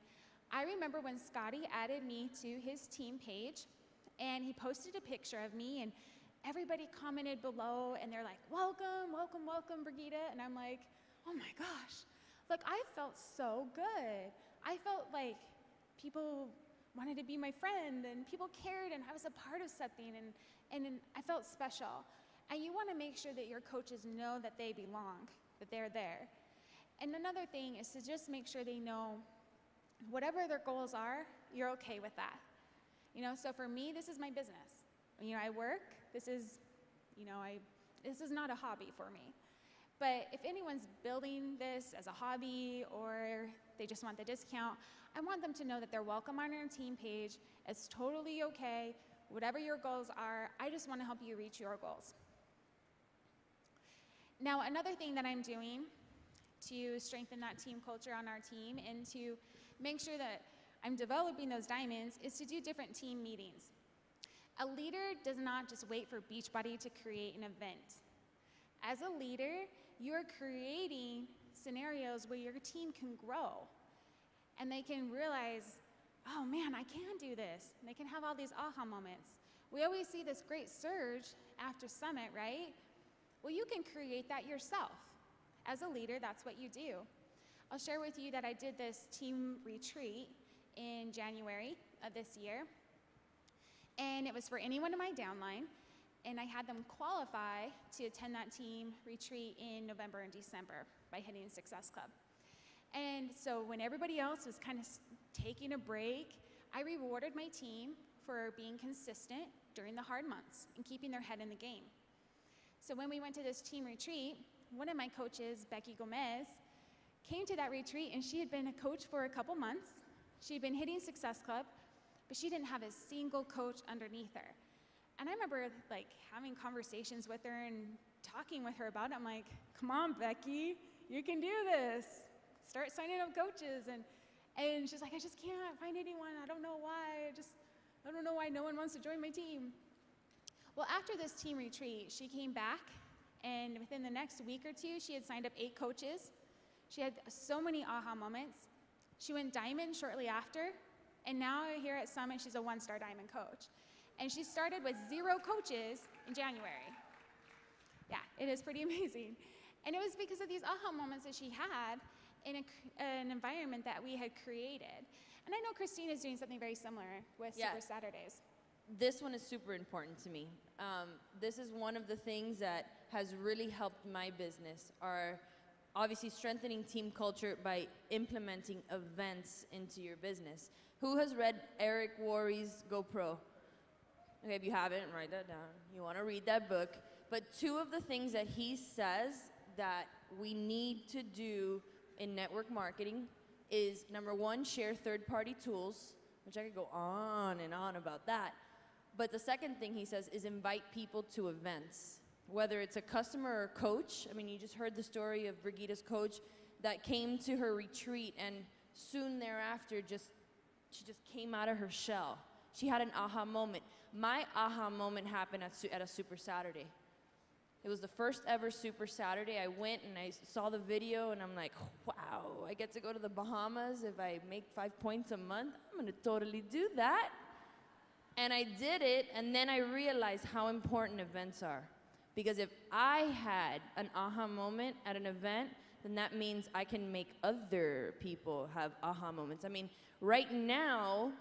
I remember when Scotty added me to his team page, and he posted a picture of me, and everybody commented below, and they're like, welcome, welcome, welcome, Brigitte. And I'm like, oh my gosh. Like, I felt so good. I felt like people wanted to be my friend, and people cared, and I was a part of something, and I felt special. And you want to make sure that your coaches know that they belong, that they're there. And another thing is to just make sure they know whatever their goals are, you're okay with that. You know, so for me, this is my business. You know, I work, this is not a hobby for me. But if anyone's building this as a hobby or they just want the discount, I want them to know that they're welcome on our team page. It's totally okay. Whatever your goals are, I just want to help you reach your goals. Now, another thing that I'm doing to strengthen that team culture on our team and to make sure that I'm developing those diamonds is to do different team meetings. A leader does not just wait for Beachbody to create an event. As a leader, you're creating scenarios where your team can grow and they can realize, oh man, I can do this. And they can have all these aha moments. We always see this great surge after summit, right? Well, you can create that yourself. As a leader, that's what you do. I'll share with you that I did this team retreat in January of this year. And it was for anyone in my downline. And I had them qualify to attend that team retreat in November and December by hitting Success Club. And so when everybody else was kind of taking a break, I rewarded my team for being consistent during the hard months and keeping their head in the game. So when we went to this team retreat, one of my coaches, Becky Gomez, came to that retreat, and she had been a coach for a couple months. She had been hitting Success Club, but she didn't have a single coach underneath her. And I remember like having conversations with her and talking with her about it. I'm like, come on, Becky, you can do this. Start signing up coaches. And she's like, I just can't find anyone. I don't know why. I don't know why no one wants to join my team. Well, after this team retreat, she came back, and within the next week or two, she had signed up 8 coaches. She had so many aha moments. She went diamond shortly after, and now here at Summit, she's a 1-star diamond coach. And she started with 0 coaches in January. Yeah, it is pretty amazing. And it was because of these aha moments that she had in an environment that we had created. And I know Christina's doing something very similar with Super Saturdays. This one is super important to me. This is one of the things that has really helped my business, are obviously strengthening team culture by implementing events into your business. Who has read Eric Worre's Go Pro? Okay, if you haven't, write that down. You want to read that book. But 2 of the things that he says that we need to do in network marketing is, number 1, share third-party tools, which I could go on and on about that. But the second thing he says is invite people to events, whether it's a customer or coach. I mean, you just heard the story of Brigitte's coach that came to her retreat, and soon thereafter, she just came out of her shell. She had an aha moment. My aha moment happened at a Super Saturday. It was the first ever Super Saturday. I went and I saw the video, and I'm like, wow, I get to go to the Bahamas if I make 5 points a month. I'm gonna totally do that. And I did it, and then I realized how important events are. Because if I had an aha moment at an event, then that means I can make other people have aha moments. I mean, right now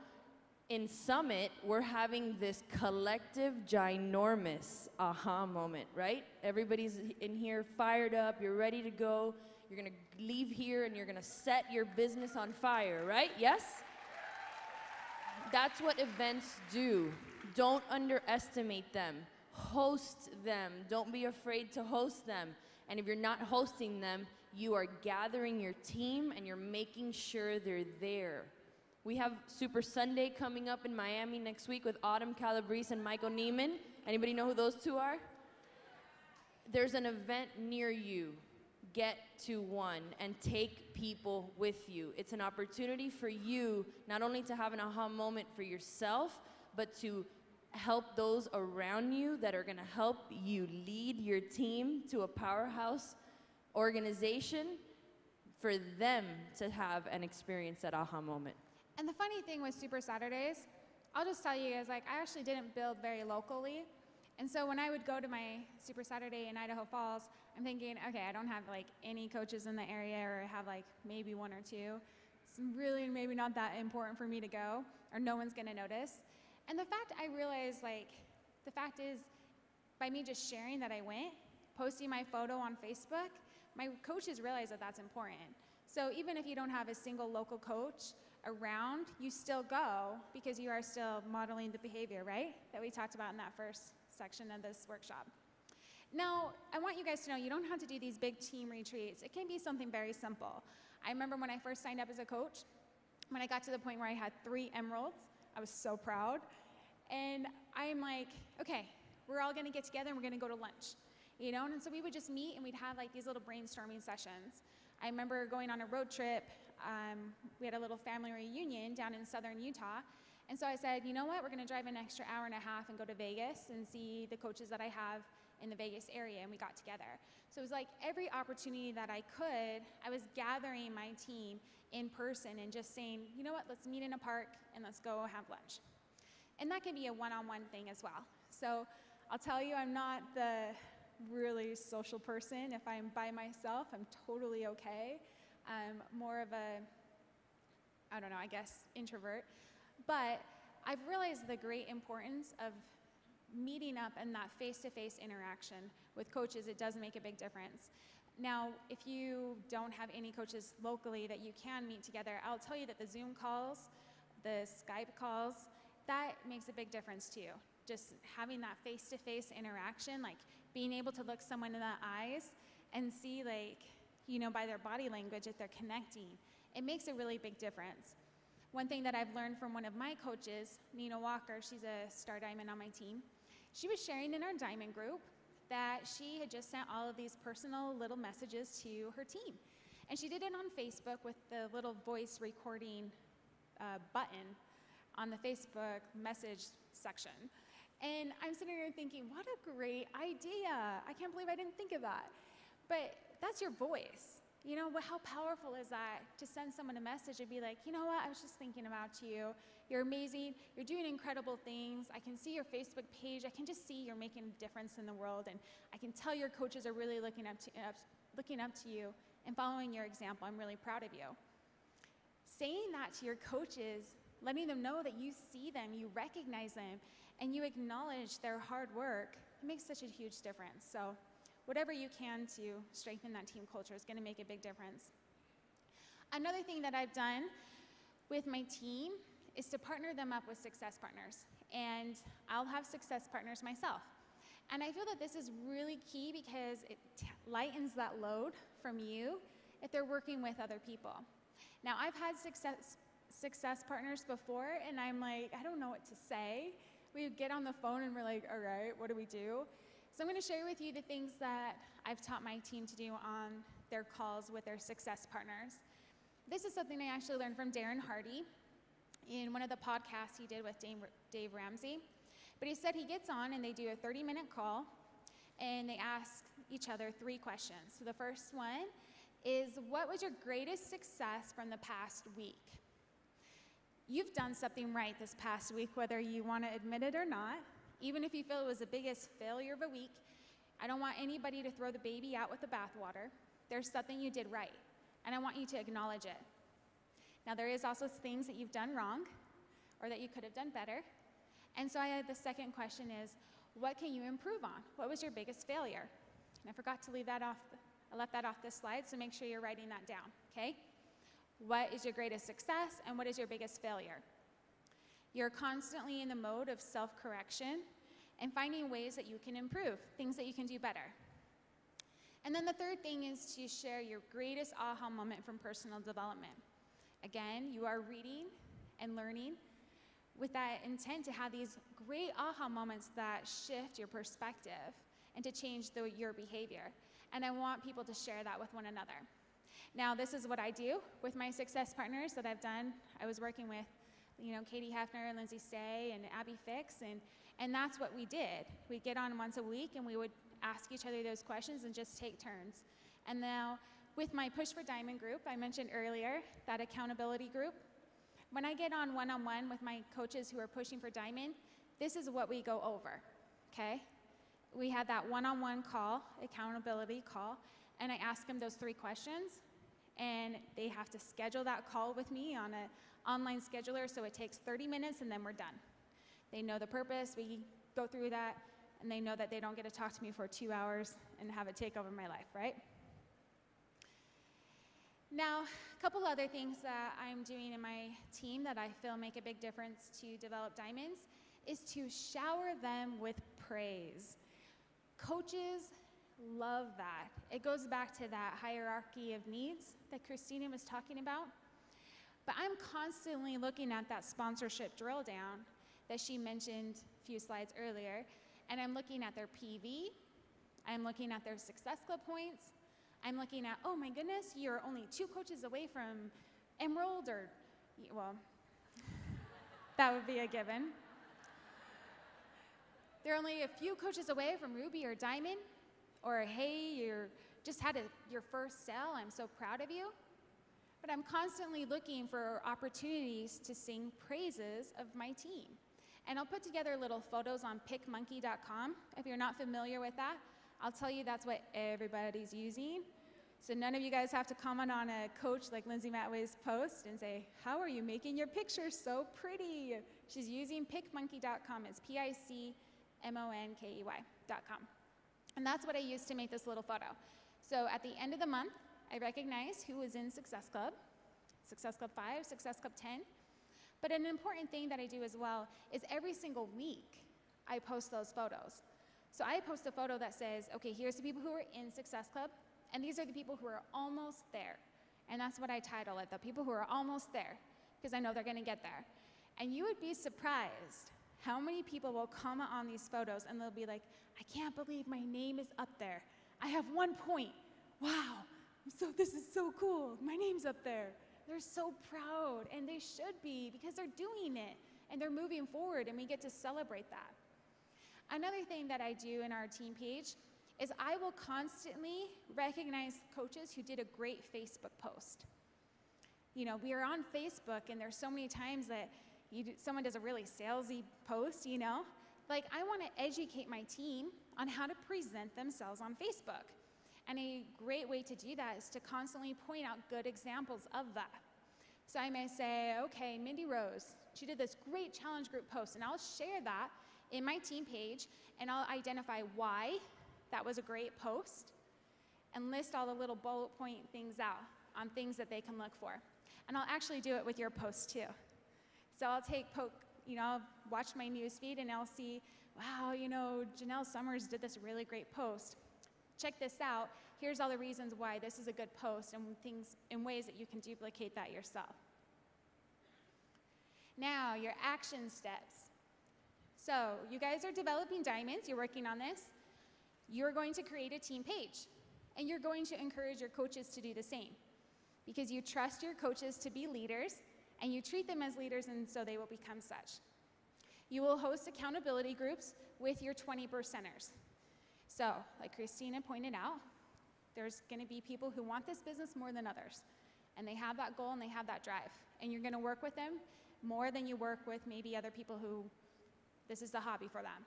in Summit, we're having this collective, ginormous aha moment, right? Everybody's in here fired up, you're ready to go. You're gonna leave here and you're gonna set your business on fire, right? Yes? That's what events do. Don't underestimate them. Host them. Don't be afraid to host them. And if you're not hosting them, you are gathering your team and you're making sure they're there. We have Super Sunday coming up in Miami next week with Autumn Calabrese and Michael Neiman. Anybody know who those two are? There's an event near you. Get to one and take people with you. It's an opportunity for you not only to have an aha moment for yourself, but to help those around you that are gonna help you lead your team to a powerhouse organization, for them to have and experience that aha moment. And the funny thing with Super Saturdays, I'll just tell you guys, like, I actually didn't build very locally. And so when I would go to my Super Saturday in Idaho Falls, I'm thinking, okay, I don't have like any coaches in the area, or I have like maybe one or two. It's really maybe not that important for me to go, or no one's gonna notice. And the fact I realized, like, the fact is, by me just sharing that I went, posting my photo on Facebook, my coaches realize that that's important. So even if you don't have a single local coach around, you still go because you are still modeling the behavior, right? That we talked about in that first section of this workshop. Now, I want you guys to know you don't have to do these big team retreats. It can be something very simple. I remember when I first signed up as a coach, when I got to the point where I had 3 emeralds, I was so proud. And I'm like, okay, we're all gonna get together and we're gonna go to lunch. You know, and so we would just meet and we'd have like these little brainstorming sessions. I remember going on a road trip. We had a little family reunion down in southern Utah. And so I said, you know what, we're gonna drive an extra hour and a half and go to Vegas and see the coaches that I have in the Vegas area, and we got together. So it was like every opportunity that I could, I was gathering my team in person and just saying, you know what, let's meet in a park and let's go have lunch. And that can be a one-on-one thing as well. So I'll tell you, I'm not the really social person. If I'm by myself, I'm totally okay. I'm more of a, I don't know, I guess, introvert. But I've realized the great importance of meeting up and that face-to-face interaction with coaches. It does make a big difference. Now, if you don't have any coaches locally that you can meet together, I'll tell you that the Zoom calls, the Skype calls, that makes a big difference too. Just having that face-to-face interaction, like being able to look someone in the eyes and see, like, you know, by their body language if they're connecting, it makes a really big difference. One thing that I've learned from one of my coaches, Nina Walker, she's a star diamond on my team, she was sharing in our diamond group that she had just sent all of these personal little messages to her team. And she did it on Facebook with the little voice recording button on the Facebook message section. And I'm sitting here thinking, what a great idea. I can't believe I didn't think of that. But that's your voice. You know, how powerful is that to send someone a message and be like, you know what, I was just thinking about you. You're amazing. You're doing incredible things. I can see your Facebook page. I can just see you're making a difference in the world. And I can tell your coaches are really looking up to you and following your example. I'm really proud of you. Saying that to your coaches, letting them know that you see them, you recognize them, and you acknowledge their hard work, it makes such a huge difference. So whatever you can to strengthen that team culture is gonna make a big difference. Another thing that I've done with my team is to partner them up with success partners. And I'll have success partners myself. And I feel that this is really key because it lightens that load from you if they're working with other people. Now, I've had success partners before, and I'm like, I don't know what to say. We get on the phone and we're like, all right, what do we do? So I'm gonna share with you the things that I've taught my team to do on their calls with their success partners. This is something I actually learned from Darren Hardy in one of the podcasts he did with Dave Ramsey. But he said he gets on and they do a 30-minute call and they ask each other 3 questions. So the first one is, what was your greatest success from the past week? You've done something right this past week, whether you want to admit it or not. Even if you feel it was the biggest failure of a week, I don't want anybody to throw the baby out with the bathwater. There's something you did right, and I want you to acknowledge it. Now, there is also things that you've done wrong or that you could have done better. And so the second question is, what can you improve on? What was your biggest failure? And I forgot to leave that off. I left that off this slide, so make sure you're writing that down, okay? What is your greatest success and what is your biggest failure? You're constantly in the mode of self-correction and finding ways that you can improve, things that you can do better. And then the third thing is to share your greatest aha moment from personal development. Again, you are reading and learning with that intent to have these great aha moments that shift your perspective and to change your behavior. And I want people to share that with one another. Now, this is what I do with my success partners that I've done. I was working with, Katie Hefner, Lindsay Say, and Abby Fix, and that's what we did. We'd get on once a week, and we would ask each other those questions and just take turns. And now, with my Push for Diamond group, I mentioned earlier, that accountability group, when I get on one-on-one with my coaches who are pushing for Diamond, this is what we go over, okay? We have that one-on-one call, accountability call, and I ask them those 3 questions, and they have to schedule that call with me on an online scheduler, so it takes 30 minutes, and then we're done. They know the purpose, we go through that, and they know that they don't get to talk to me for 2 hours and have it take over my life, right? Now, a couple other things that I'm doing in my team that I feel make a big difference to develop diamonds is to shower them with praise. Coaches love that. It goes back to that hierarchy of needs that Christina was talking about. But I'm constantly looking at that sponsorship drill down that she mentioned a few slides earlier, and I'm looking at their PV, I'm looking at their Success Club points, I'm looking at, oh my goodness, you're only 2 coaches away from Emerald, or, well, that would be a given. They're only a few coaches away from Ruby or Diamond, or hey, you just had your first sale, I'm so proud of you. But I'm constantly looking for opportunities to sing praises of my team. And I'll put together little photos on pickmonkey.com. If you're not familiar with that, I'll tell you that's what everybody's using. So none of you guys have to comment on a coach like Lindsay Matway's post and say, how are you making your picture so pretty? She's using pickmonkey.com. It's pickmonkey.com. And that's what I use to make this little photo. So at the end of the month, I recognize who was in Success Club 5, Success Club 10. But an important thing that I do as well is every single week, I post those photos. So I post a photo that says, okay, here's the people who are in Success Club, and these are the people who are almost there. And that's what I title it, the people who are almost there, because I know they're gonna get there. And you would be surprised how many people will comment on these photos and they'll be like, I can't believe my name is up there. I have 1 point. Wow, this is so cool. My name's up there. They're so proud, and they should be, because they're doing it, and they're moving forward, and we get to celebrate that. Another thing that I do in our team page is I will constantly recognize coaches who did a great Facebook post. We are on Facebook, and there's so many times that someone does a really salesy post, Like, I want to educate my team on how to present themselves on Facebook. And a great way to do that is to constantly point out good examples of that. So I may say, okay, Mindy Rose, she did this great challenge group post, and I'll share that in my team page, and I'll identify why that was a great post, and list all the little bullet point things out on things that they can look for. And I'll actually do it with your post too. So I'll I'll watch my news feed, and I'll see, wow, Janelle Summers did this really great post. Check this out. Here's all the reasons why this is a good post and things in ways that you can duplicate that yourself. Now, your action steps. So you guys are developing diamonds. You're working on this. You're going to create a team page, and you're going to encourage your coaches to do the same, because you trust your coaches to be leaders, and you treat them as leaders, and so they will become such. You will host accountability groups with your 20%ers. So, like Christina pointed out, there's going to be people who want this business more than others, and they have that goal and they have that drive, and you're going to work with them more than you work with maybe other people who this is the hobby for them.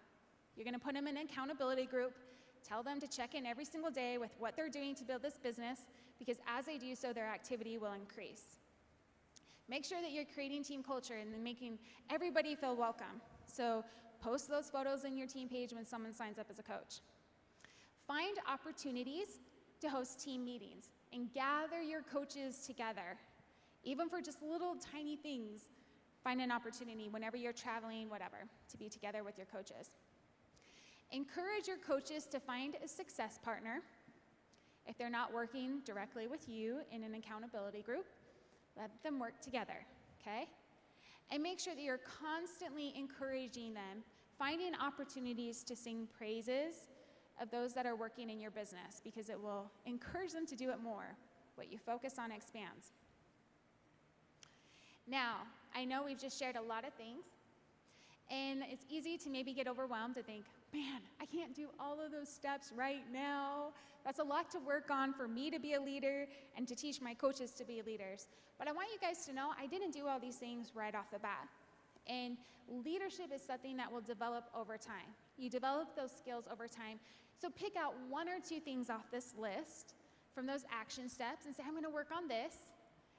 You're going to put them in an accountability group, tell them to check in every single day with what they're doing to build this business, because as they do so, their activity will increase. Make sure that you're creating team culture and then making everybody feel welcome. So post those photos in your team page when someone signs up as a coach. Find opportunities to host team meetings and gather your coaches together. Even for just little tiny things, find an opportunity whenever you're traveling, whatever, to be together with your coaches. Encourage your coaches to find a success partner. If they're not working directly with you in an accountability group, let them work together, okay? And make sure that you're constantly encouraging them, finding opportunities to sing praises of those that are working in your business, because it will encourage them to do it more. What you focus on expands. Now, I know we've just shared a lot of things, and it's easy to maybe get overwhelmed to think, man, I can't do all of those steps right now. That's a lot to work on for me to be a leader and to teach my coaches to be leaders. But I want you guys to know I didn't do all these things right off the bat. And leadership is something that will develop over time. You develop those skills over time. So pick out one or two things off this list from those action steps and say, I'm going to work on this,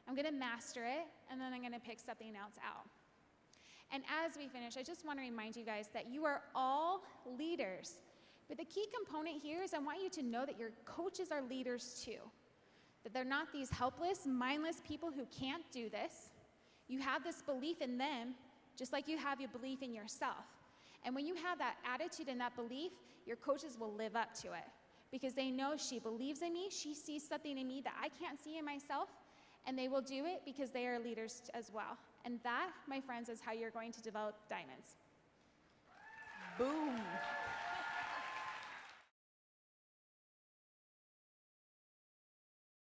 I'm going to master it, and then I'm going to pick something else out. And as we finish, I just want to remind you guys that you are all leaders. But the key component here is I want you to know that your coaches are leaders too. That they're not these helpless, mindless people who can't do this. You have this belief in them, just like you have your belief in yourself. And when you have that attitude and that belief, your coaches will live up to it. Because they know she believes in me, she sees something in me that I can't see in myself, and they will do it because they are leaders as well. And that, my friends, is how you're going to develop diamonds. Boom.